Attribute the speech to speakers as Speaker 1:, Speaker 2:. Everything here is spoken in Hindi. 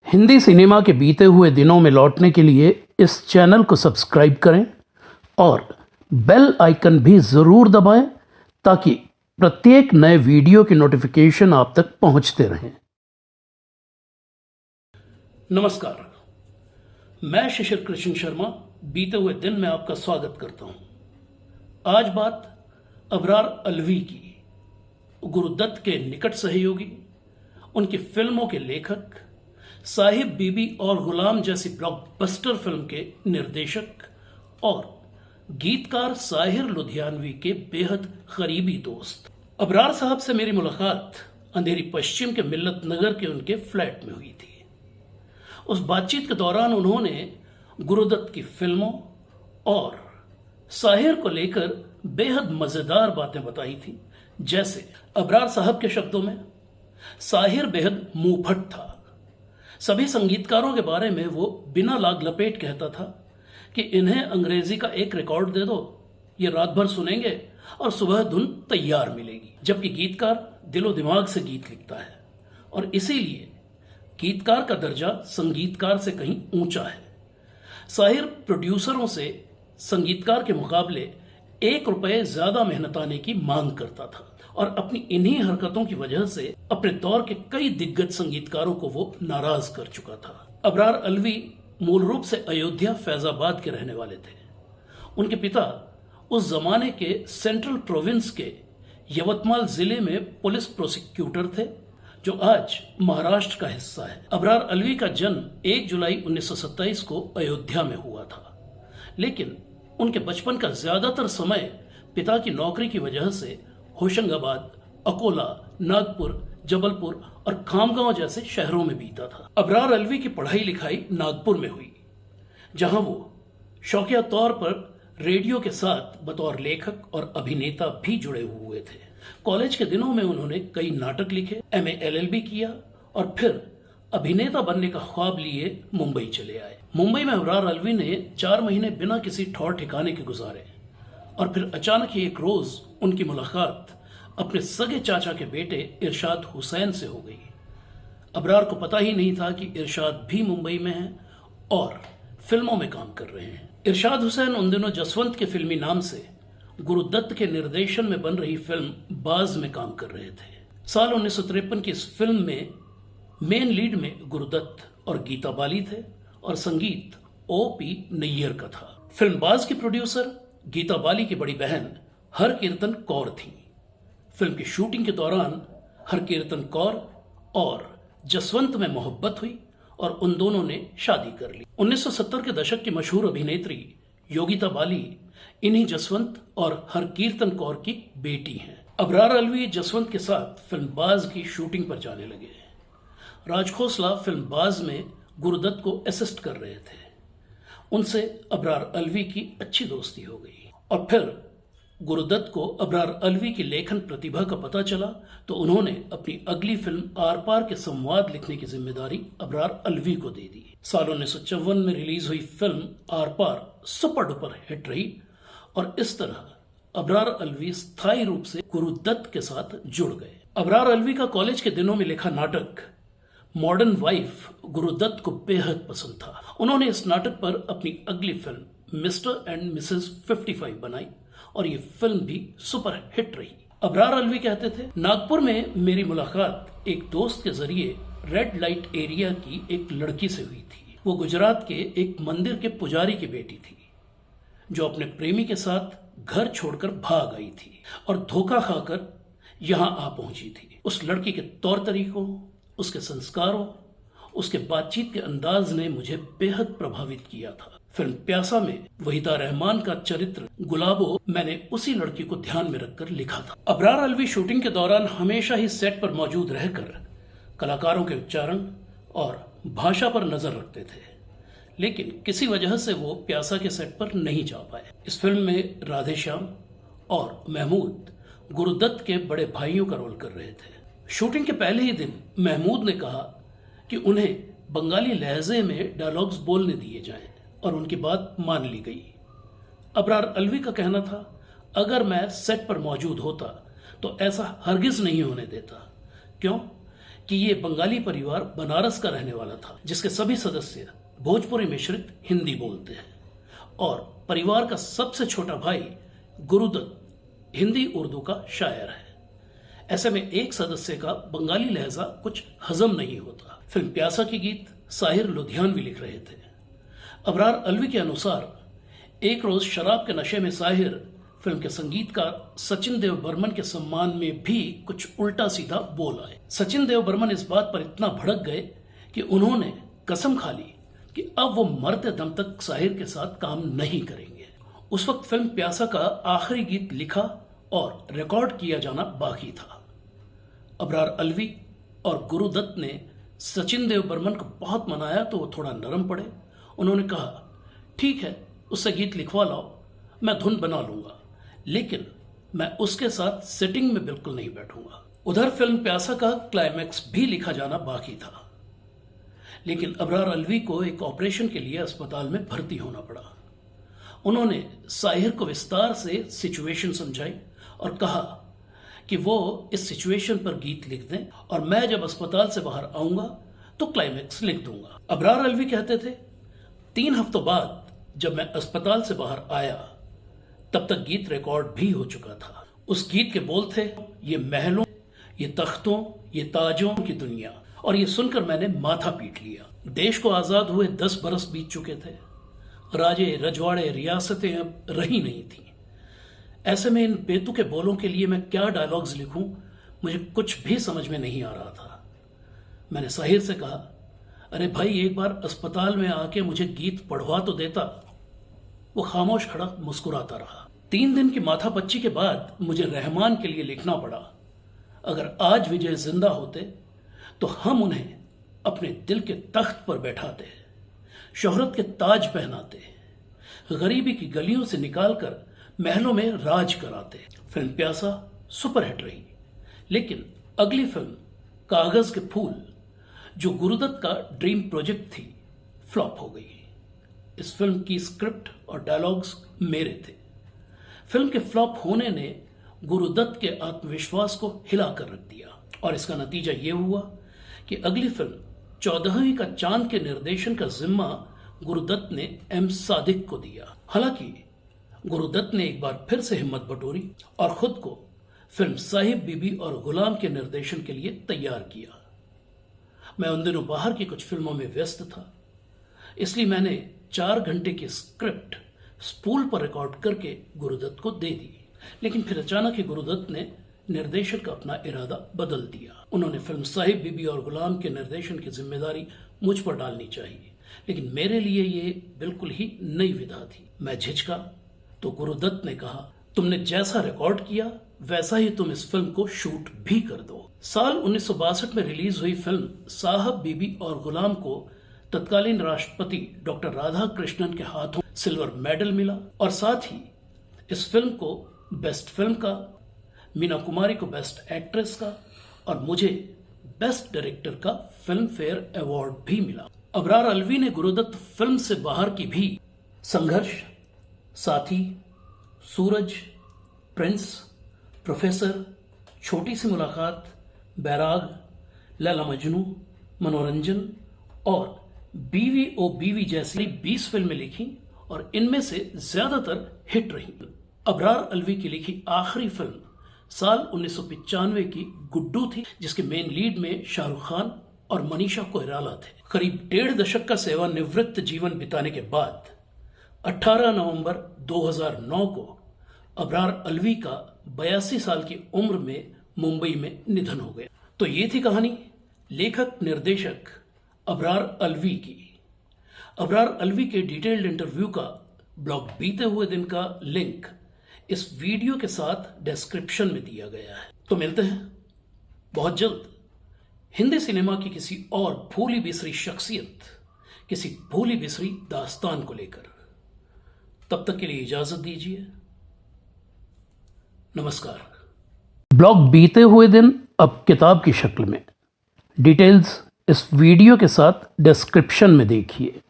Speaker 1: हिंदी सिनेमा के बीते हुए दिनों में लौटने के लिए इस चैनल को सब्सक्राइब करें और बेल आइकन भी ज़रूर दबाएं ताकि प्रत्येक नए वीडियो की नोटिफिकेशन आप तक पहुंचते रहें। नमस्कार, मैं शिशिर कृष्ण शर्मा बीते हुए दिन में आपका स्वागत करता हूं। आज बात अबरार अलवी की, गुरुदत्त के निकट सहयोगी, उनकी फिल्मों के लेखक, साहिब बीबी और गुलाम जैसी ब्लॉकबस्टर फिल्म के निर्देशक और गीतकार साहिर लुधियानवी के बेहद करीबी दोस्त। अबरार साहब से मेरी मुलाकात अंधेरी पश्चिम के मिल्लत नगर के उनके फ्लैट में हुई थी। उस बातचीत के दौरान उन्होंने गुरुदत्त की फिल्मों और साहिर को लेकर बेहद मजेदार बातें बताई थी। जैसे अबरार साहब के शब्दों में, साहिर बेहद मुंहफट था। सभी संगीतकारों के बारे में वो बिना लाग लपेट कहता था कि इन्हें अंग्रेजी का एक रिकॉर्ड दे दो, ये रात भर सुनेंगे और सुबह धुन तैयार मिलेगी। जबकि गीतकार दिलो दिमाग से गीत लिखता है और इसीलिए गीतकार का दर्जा संगीतकार से कहीं ऊंचा है। साहिर प्रोड्यूसरों से संगीतकार के मुकाबले 1 रुपए ज्यादा मेहनताने की मांग करता था और अपनी इन्हीं हरकतों की वजह से अपने दौर के कई दिग्गज संगीतकारों को वो नाराज कर चुका था। अबरार अलवी मूल रूप से अयोध्या फैजाबाद के रहने वाले थे। उनके पिता उस जमाने के सेंट्रल प्रोविंस के यवतमाल जिले में पुलिस प्रोसिक्यूटर थे, जो आज महाराष्ट्र का हिस्सा है। अबरार अलवी का जन्म 1 जुलाई 1927 को अयोध्या में हुआ था, लेकिन उनके बचपन का ज्यादातर समय पिता की नौकरी की वजह से होशंगाबाद, अकोला, नागपुर, जबलपुर और खामगांव जैसे शहरों में बीता था। अबरार अलवी की पढ़ाई लिखाई नागपुर में हुई, जहां वो शौकिया तौर पर रेडियो के साथ बतौर लेखक और अभिनेता भी जुड़े हुए थे। कॉलेज के दिनों में उन्होंने कई नाटक लिखे, MA LLB किया और फिर अभिनेता बनने का ख्वाब लिए मुंबई चले आए। मुंबई में अबरार अलवी ने 4 महीने बिना किसी ठौर ठिकाने के गुजारे और फिर अचानक ही एक रोज उनकी मुलाकात अपने सगे चाचा के बेटे इरशाद हुसैन से हो गई। अबरार को पता ही नहीं था कि इरशाद भी मुंबई में हैं और फिल्मों में काम कर रहे हैं। इरशाद हुसैन उन दिनों जसवंत के फिल्मी नाम से गुरुदत्त के निर्देशन में बन रही फिल्म बाज में काम कर रहे थे। साल 1953 की इस फिल्म में मेन लीड में गुरुदत्त और गीता बाली थे और संगीत OP नैयर का था। फिल्म बाज की प्रोड्यूसर गीता बाली की बड़ी बहन हरकीर्तन कौर थी। फिल्म की शूटिंग के दौरान हरकीर्तन कौर और जसवंत में मोहब्बत हुई और उन दोनों ने शादी कर ली। 1970 के दशक की मशहूर अभिनेत्री योगिता बाली इन्हीं जसवंत और हरकीर्तन कौर की बेटी हैं। अबरार अलवी जसवंत के साथ फिल्म बाज की शूटिंग पर जाने लगे। राज खोसला फिल्म बाज में गुरुदत्त को असिस्ट कर रहे थे। उनसे अबरार अलवी की अच्छी दोस्ती हो गई और फिर गुरुदत्त को अबरार अलवी की लेखन प्रतिभा का पता चला तो उन्होंने अपनी अगली फिल्म आर पार के संवाद लिखने की जिम्मेदारी अबरार अलवी को दे दी। साल 1954 में रिलीज हुई film Aar Paar super duper hit रही और इस तरह अबरार अलवी स्थायी रूप से गुरुदत्त के साथ जुड़ गए। अबरार अलवी का कॉलेज के दिनों में लिखा नाटक मॉडर्न वाइफ गुरुदत्त को बेहद पसंद था। उन्होंने इस नाटक पर अपनी अगली फिल्म मिस्टर एंड मिसेस 55 बनाई और ये फिल्म भी सुपर हिट रही। अबरार अलवी कहते थे, नागपुर में मेरी मुलाकात एक दोस्त के जरिए रेड लाइट एरिया की एक लड़की से हुई थी। वो गुजरात के एक मंदिर के पुजारी की बेटी थी, जो अपने प्रेमी के साथ घर छोड़कर भाग आई थी और धोखा खाकर यहां आ पहुंची थी। उस लड़की के तौर तरीकों, उसके संस्कारों, उसके बातचीत के अंदाज ने मुझे बेहद प्रभावित किया था। फिल्म प्यासा में वहीदा रहमान का चरित्र गुलाबो मैंने उसी लड़की को ध्यान में रखकर लिखा था। अबरार अलवी शूटिंग के दौरान हमेशा ही सेट पर मौजूद रहकर कलाकारों के उच्चारण और भाषा पर नजर रखते थे, लेकिन किसी वजह से वो प्यासा के सेट पर नहीं जा पाए। इस फिल्म में राधेश्याम और महमूद गुरुदत्त के बड़े भाइयों का रोल कर रहे थे। शूटिंग के पहले ही दिन महमूद ने कहा कि उन्हें बंगाली लहजे में डायलॉग्स बोलने दिए जाएं और उनकी बात मान ली गई। अबरार अलवी का कहना था, अगर मैं सेट पर मौजूद होता तो ऐसा हरगिज नहीं होने देता। क्यों? कि ये बंगाली परिवार बनारस का रहने वाला था, जिसके सभी सदस्य भोजपुरी मिश्रित हिंदी बोलते हैं और परिवार का सबसे छोटा भाई गुरुदत्त हिंदी उर्दू का शायर है। ऐसे में एक सदस्य का बंगाली लहजा कुछ हजम नहीं होता। फिल्म प्यासा के गीत साहिर लुधियानवी लिख रहे थे। अबरार अलवी के अनुसार एक रोज शराब के नशे में साहिर फिल्म के संगीतकार सचिन देव बर्मन के सम्मान में भी कुछ उल्टा सीधा बोल आए। सचिन देव बर्मन इस बात पर इतना भड़क गए कि उन्होंने कसम खा ली कि अब वो मरते दम तक साहिर के साथ काम नहीं करेंगे। उस वक्त फिल्म प्यासा का आखिरी गीत लिखा और रिकॉर्ड किया जाना बाकी था। अबरार अलवी और गुरुदत्त ने सचिन देव बर्मन को बहुत मनाया तो वो थोड़ा नरम पड़े। उन्होंने कहा, ठीक है, उससे गीत लिखवा लाओ, मैं धुन बना लूंगा, लेकिन मैं उसके साथ सेटिंग में बिल्कुल नहीं बैठूंगा। उधर फिल्म प्यासा का क्लाइमैक्स भी लिखा जाना बाकी था, लेकिन अबरार अलवी को एक ऑपरेशन के लिए अस्पताल में भर्ती होना पड़ा। उन्होंने साहिर को विस्तार से सिचुएशन समझाई और कहा कि वो इस सिचुएशन पर गीत लिख दें और मैं जब अस्पताल से बाहर आऊंगा तो क्लाइमैक्स लिख दूंगा। अबरार अलवी कहते थे, 3 हफ्तों बाद जब मैं अस्पताल से बाहर आया तब तक गीत रिकॉर्ड भी हो चुका था। उस गीत के बोल थे, ये महलों, ये तख्तों, ये ताजों की दुनिया। और ये सुनकर मैंने माथा पीट लिया। देश को आजाद हुए 10 बरस बीत चुके थे। राजे रजवाड़े रियासतें अब रही नहीं थी। ऐसे में इन बेतुके बोलों के लिए मैं क्या डायलॉग्स लिखूं, मुझे कुछ भी समझ में नहीं आ रहा था। मैंने साहिर से कहा, अरे भाई, एक बार अस्पताल में आके मुझे गीत पढ़वा तो देता। वो खामोश खड़ा मुस्कुराता रहा। 3 दिन की माथापच्ची के बाद मुझे रहमान के लिए लिखना पड़ा। अगर आज विजय जिंदा होते तो हम उन्हें अपने दिल के तख्त पर बैठाते, शोहरत के ताज पहनाते, गरीबी की गलियों से निकालकर महलों में राज कराते। फिल्म प्यासा सुपरहिट रही, लेकिन अगली फिल्म कागज के फूल, जो गुरुदत्त का ड्रीम प्रोजेक्ट थी, फ्लॉप हो गई। इस फिल्म की स्क्रिप्ट और डायलॉग्स मेरे थे। फिल्म के फ्लॉप होने ने गुरुदत्त के आत्मविश्वास को हिलाकर रख दिया और इसका नतीजा ये हुआ कि अगली फिल्म 14वीं का चांद के निर्देशन का जिम्मा गुरुदत्त ने एम सादिक को दिया। हालांकि गुरुदत्त ने एक बार फिर से हिम्मत बटोरी और खुद को फिल्म साहिब बीबी और गुलाम के निर्देशन के लिए तैयार किया। मैं उन दिनों बाहर की कुछ फिल्मों में व्यस्त था, इसलिए मैंने 4 घंटे की स्क्रिप्ट स्पूल पर रिकॉर्ड करके गुरुदत्त को दे दी। लेकिन फिर अचानक ही गुरुदत्त ने निर्देशन का अपना इरादा बदल दिया। उन्होंने फिल्म साहिब बीबी और गुलाम के निर्देशन की जिम्मेदारी मुझ पर डालनी चाहिए, लेकिन मेरे लिए ये बिल्कुल ही नई विधा थी। मैं झिझका तो गुरुदत्त ने कहा, तुमने जैसा रिकॉर्ड किया वैसा ही तुम इस फिल्म को शूट भी कर दो। साल 1962 में रिलीज हुई फिल्म साहब बीबी और गुलाम को तत्कालीन राष्ट्रपति डॉक्टर राधा कृष्णन के हाथों सिल्वर मेडल मिला और साथ ही इस फिल्म को बेस्ट फिल्म का, मीना कुमारी को बेस्ट एक्ट्रेस का और मुझे बेस्ट डायरेक्टर का फिल्म फेयर अवार्ड भी मिला। अबरार अलवी ने गुरुदत्त फिल्म से बाहर की भी संघर्ष, साथी, सूरज, प्रिंस, प्रोफेसर, छोटी सी मुलाकात, बैराग, लैला मजनू, मनोरंजन और बीवी ओ बीवी जैसी 20 फिल्में लिखी और इनमें से ज्यादातर हिट रही। अबरार अलवी की लिखी आखिरी फिल्म साल 1995 की गुड्डू थी, जिसके मेन लीड में शाहरुख खान और मनीषा कोइराला थे। करीब 1.5 दशक का सेवानिवृत्त जीवन बिताने के बाद 18 नवंबर 2009 को अबरार अलवी का 82 साल की उम्र में मुंबई में निधन हो गया। तो ये थी कहानी लेखक निर्देशक अबरार अलवी की। अबरार अलवी के डिटेल्ड इंटरव्यू का ब्लॉग बीते हुए दिन का लिंक इस वीडियो के साथ डिस्क्रिप्शन में दिया गया है। तो मिलते हैं बहुत जल्द हिंदी सिनेमा की किसी और भूली बिसरी शख्सियत, किसी भूली बिसरी दास्तान को लेकर। तब तक के लिए इजाजत दीजिए। नमस्कार। ब्लॉग बीते हुए दिन अब किताब की शक्ल में। डिटेल्स इस वीडियो के साथ डिस्क्रिप्शन में देखिए।